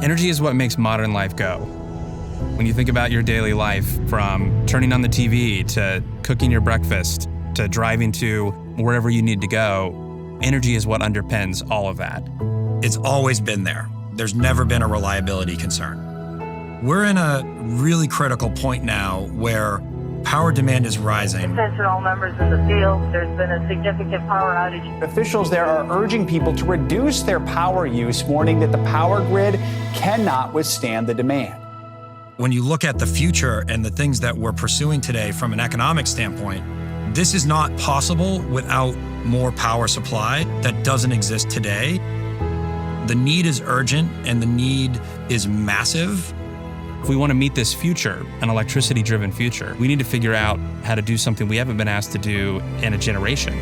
Energy is what makes modern life go. When you think about your daily life, from turning on the TV to cooking your breakfast to driving to wherever you need to go, energy is what underpins all of that. It's always been there. There's never been a reliability concern. We're in a really critical point now where power demand is rising. Attention all members in the field, there's been a significant power outage. Officials there are urging people to reduce their power use, warning that the power grid cannot withstand the demand. When you look at the future and the things that we're pursuing today from an economic standpoint, this is not possible without more power supply that doesn't exist today. The need is urgent and the need is massive. If we want to meet this future, an electricity-driven future, we need to figure out how to do something we haven't been asked to do in a generation.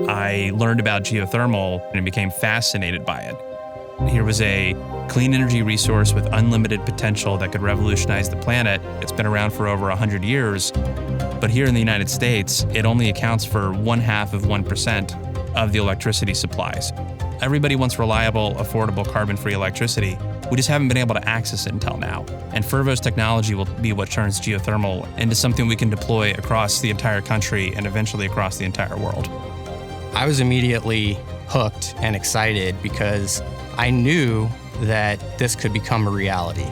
I learned about geothermal and became fascinated by it. Here was a clean energy resource with unlimited potential that could revolutionize the planet. It's been around for over 100 years, but here in the United States, it only accounts for 0.5% of the electricity supplies. Everybody wants reliable, affordable, carbon-free electricity. We just haven't been able to access it until now. And Fervo's technology will be what turns geothermal into something we can deploy across the entire country and eventually across the entire world. I was immediately hooked and excited because I knew that this could become a reality.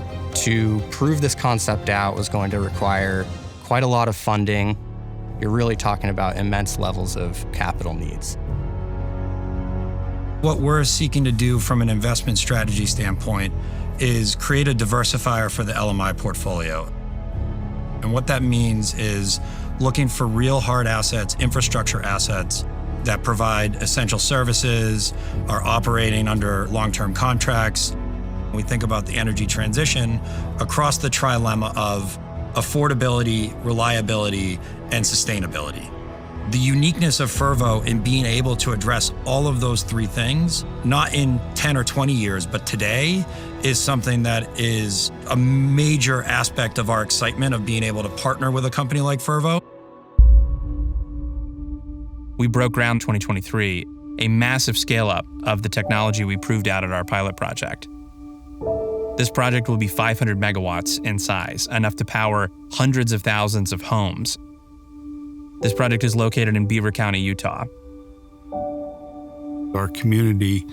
To prove this concept out was going to require quite a lot of funding. You're really talking about immense levels of capital needs. What we're seeking to do from an investment strategy standpoint is create a diversifier for the LMI portfolio. And what that means is looking for real hard assets, infrastructure assets that provide essential services, are operating under long-term contracts. We think about the energy transition across the trilemma of affordability, reliability, and sustainability. The uniqueness of Fervo in being able to address all of those three things, not in 10 or 20 years, but today, is something that is a major aspect of our excitement of being able to partner with a company like Fervo. We broke ground in 2023, a massive scale-up of the technology we proved out at our pilot project. This project will be 500 megawatts in size, enough to power hundreds of thousands of homes. This project is located in Beaver County, Utah. Our community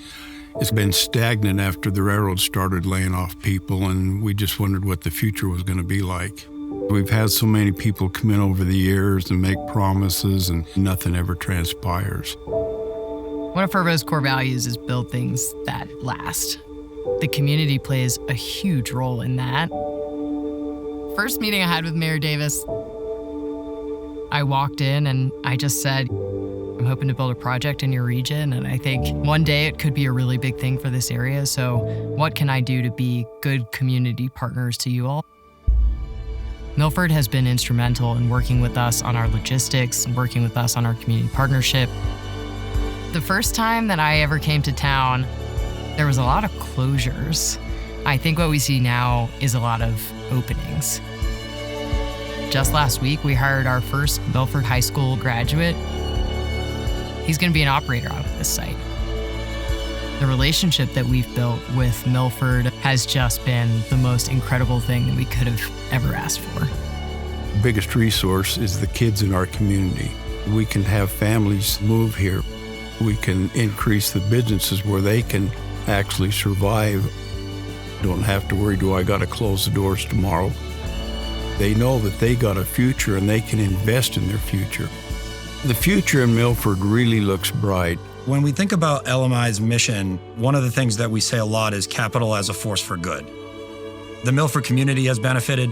has been stagnant after the railroad started laying off people, and we just wondered what the future was going to be like. We've had so many people come in over the years and make promises, and nothing ever transpires. One of Fervo's core values is build things that last. The community plays a huge role in that. First meeting I had with Mayor Davis, I walked in and I just said, I'm hoping to build a project in your region, and I think one day it could be a really big thing for this area, so what can I do to be good community partners to you all? Milford has been instrumental in working with us on our logistics and working with us on our community partnership. The first time that I ever came to town, there was a lot of closures. I think what we see now is a lot of openings. Just last week, we hired our first Milford High School graduate. He's going to be an operator on this site. The relationship that we've built with Milford has just been the most incredible thing that we could have ever asked for. The biggest resource is the kids in our community. We can have families move here. We can increase the businesses where they can actually survive. Don't have to worry, do I got to close the doors tomorrow? They know that they got a future and they can invest in their future. The future in Milford really looks bright. When we think about LMI's mission, one of the things that we say a lot is capital as a force for good. The Milford community has benefited,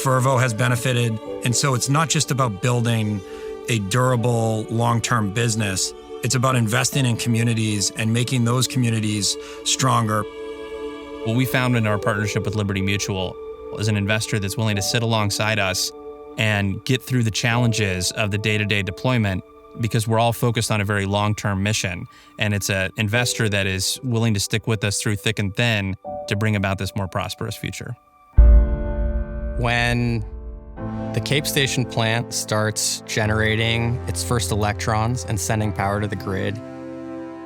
Fervo has benefited, and so it's not just about building a durable, long-term business, It's about investing in communities and making those communities stronger. What we found in our partnership with Liberty Mutual is an investor that's willing to sit alongside us and get through the challenges of the day-to-day deployment, because we're all focused on a very long-term mission. And it's an investor that is willing to stick with us through thick and thin to bring about this more prosperous future. When the Cape Station plant starts generating its first electrons and sending power to the grid,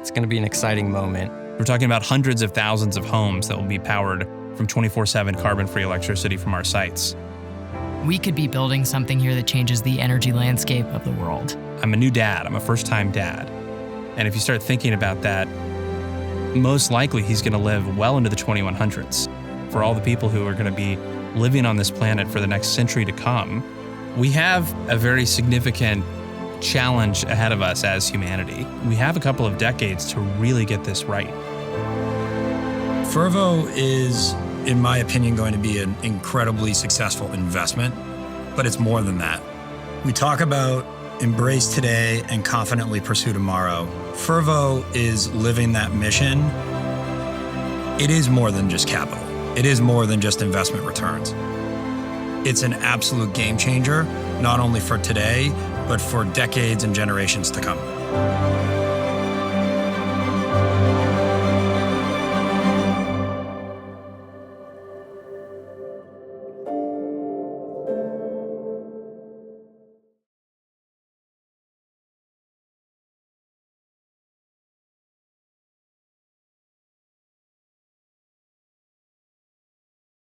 it's going to be an exciting moment. We're talking about hundreds of thousands of homes that will be powered from 24/7 carbon-free electricity from our sites. We could be building something here that changes the energy landscape of the world. I'm a new dad. I'm a first-time dad. And if you start thinking about that, most likely he's going to live well into the 2100s. For all the people who are going to be living on this planet for the next century to come, we have a very significant challenge ahead of us as humanity. We have a couple of decades to really get this right. Fervo is, in my opinion, going to be an incredibly successful investment, but it's more than that. We talk about embrace today and confidently pursue tomorrow. Fervo is living that mission. It is more than just capital. It is more than just investment returns. It's an absolute game changer, not only for today, but for decades and generations to come.